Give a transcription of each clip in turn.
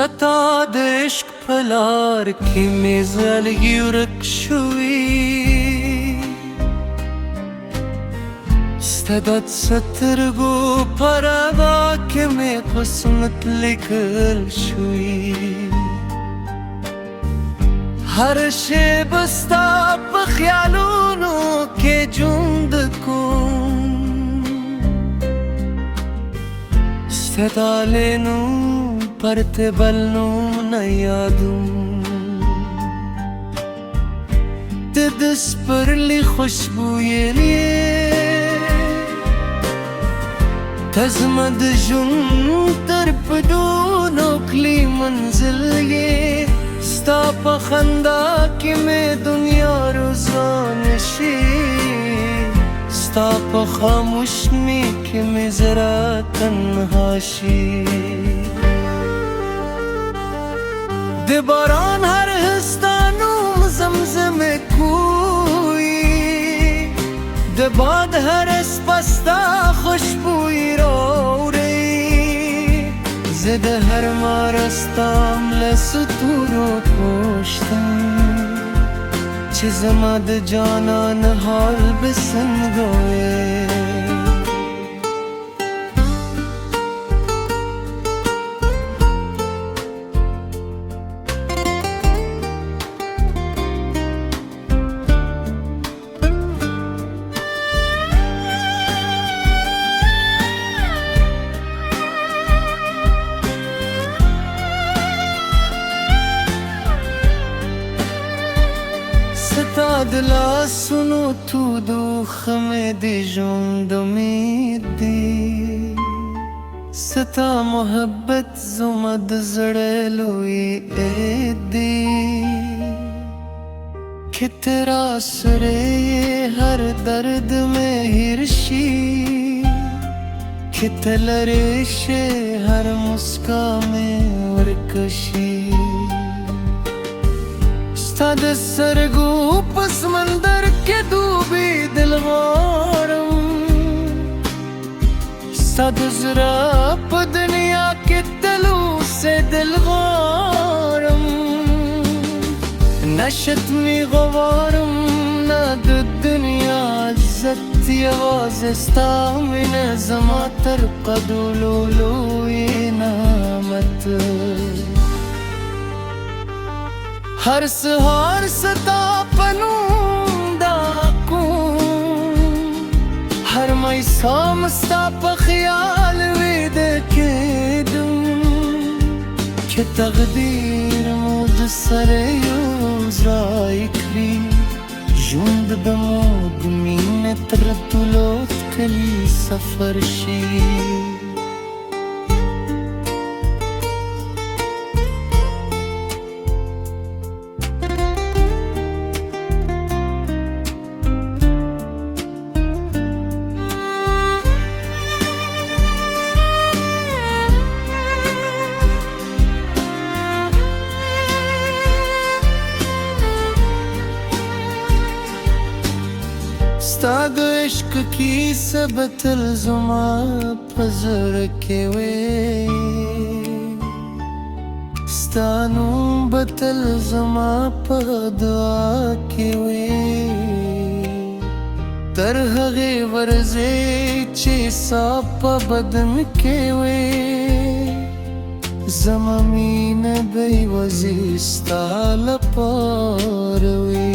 ستا د عشق په لار کې مې زړګی ورک شوی ستا د سترګو په رڼا کې مې قسمت لیکل شوی هر شیبه ستا په خیالونو کې ژوند کوم ستا د لینو پرته بل نوم نه یادوم ته د سپرلي خوشبویې ته زما د ژوند تر پدونو کلی منزل یې ستا په خندا کې مې دنیا روزانه شي ستا په خاموشۍ کې مې زړه تنها شي د باران هر هستانو زمزمه کوی د باد هر اسپستا خوشبوئی راوری زه د هر مارستام لستورو پوشتم چې زما د جانان حال بسنگوی ستا د لاسونو تودوخه مې د ژوند امید دی ستا محبت زما د زړه لوی عید دی که ته راسره هر درد مې هیر شي که ته لرې شې هر مسکا مې ورکشي ستا د سترګو په سمندر کې ډوبېدل غواړم ستا د زړه په دنیا کې تل اوسېدل غواړم نه شتمې غواړم نه د دنیا عزت یوازې ستا مینه زما تر قدولو لوی نعمت هر سهار ستا په نوم دا کوم هر ماښام ستا په خیال ویده کېدم که تقدیر مو د سره یو ځای کړي ژوند به مو د مینې تر ټولو ښکلی سفر شي ستا د عشق کیسه به تل زما په زړه کې وي ستا نوم به تل زما په دعا کې وي تر هغې ورځې چې ساه په بدن کې وي زما مینه به یوازې ستا لپاره وي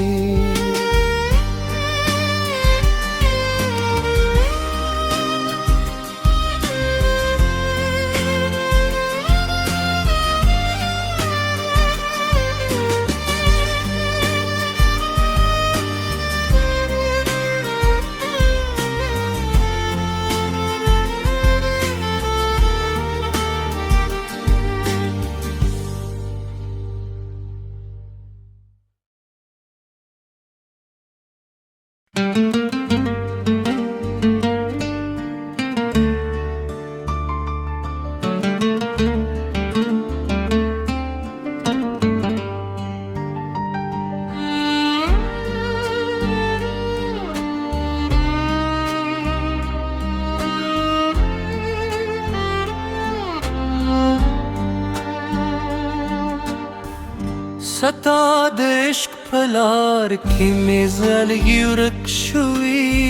پلار کې مې زړګي ورک شوي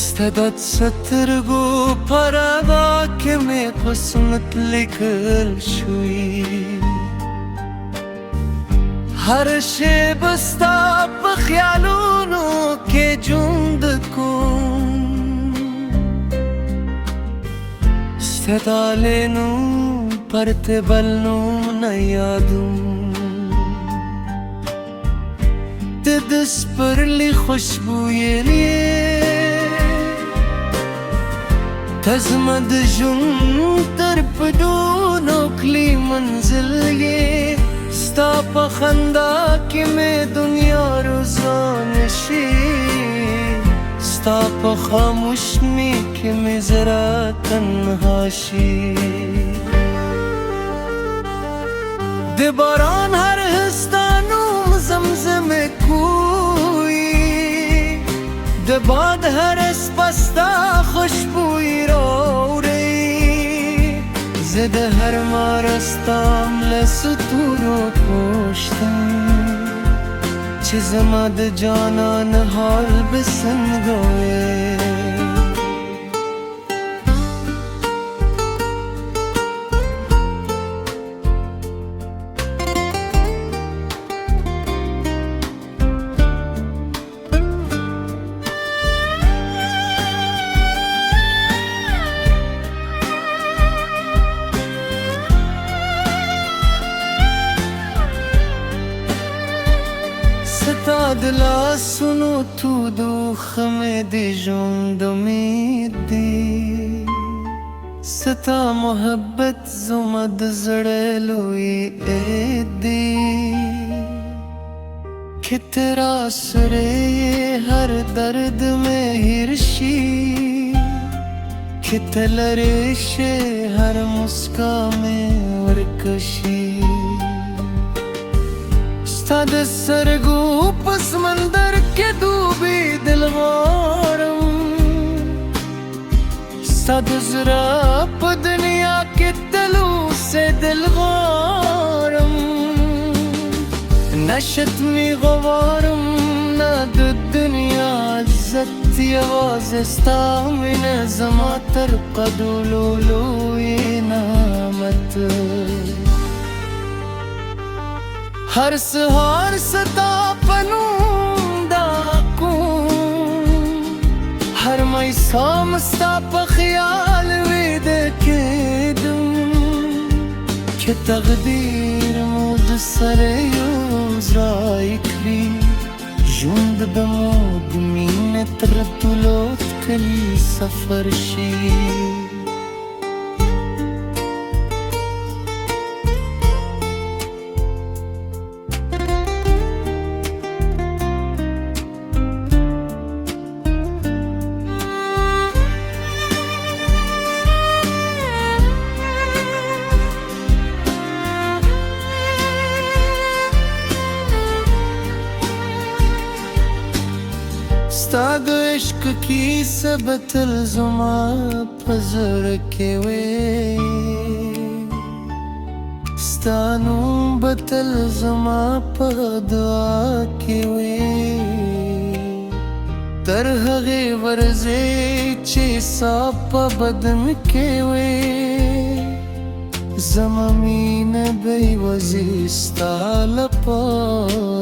ستا د سترګو پرده کې مې قسمت لیکل شوي هر شیبه ستا په خیالونو کې ژوند کوم ستا د لینو پرته بل نوم نه یادوم ته د سپرلي خوشبویې ته زما د ژوند تر پډونو کلي منزل یې ستا په خندا کې مې دنیا روزانه شي ستا په خاموشۍ کې مې ذره تنها شي د باران هر ستا نوم زمزمه کوي د باد هر اسپه ستا خوشبویي راوړي زه د هر ماره ستام له ستورو پوښتم چې زما د جانان حال به څنګه وي ستا د لاسونو تودو خمې د ژوند امید دی ستا محبت زما د زړه لوی عید دی که ته راسره هر درد مې هېر شي که ته لرې شې هر مسکا مې ورکه شي ستا د سترګو په سمندر کې ډوبېدل غواړم ستا د زړه په دنیا کې تل اوسېدل غواړم نه ختمي غواړم نه د دنیا عزت یوازې ستا مینه زما تر قدولو لوی نعمت هر سهار ستا په نوم دا کوم هر ماښام ستا په خیال ویده کېدم که تقدیر مو د سره یوځای کړي ژوند به مو د مینې تر طولو ښکلي سفر شي ستا د عشق کیسه به تل زما په زړه کې وي ستا نوم به تل زما په دعا کې وي تر هغې ورځې چې ساه په بدن کې وي زما مینه به یوازې ستا لپاره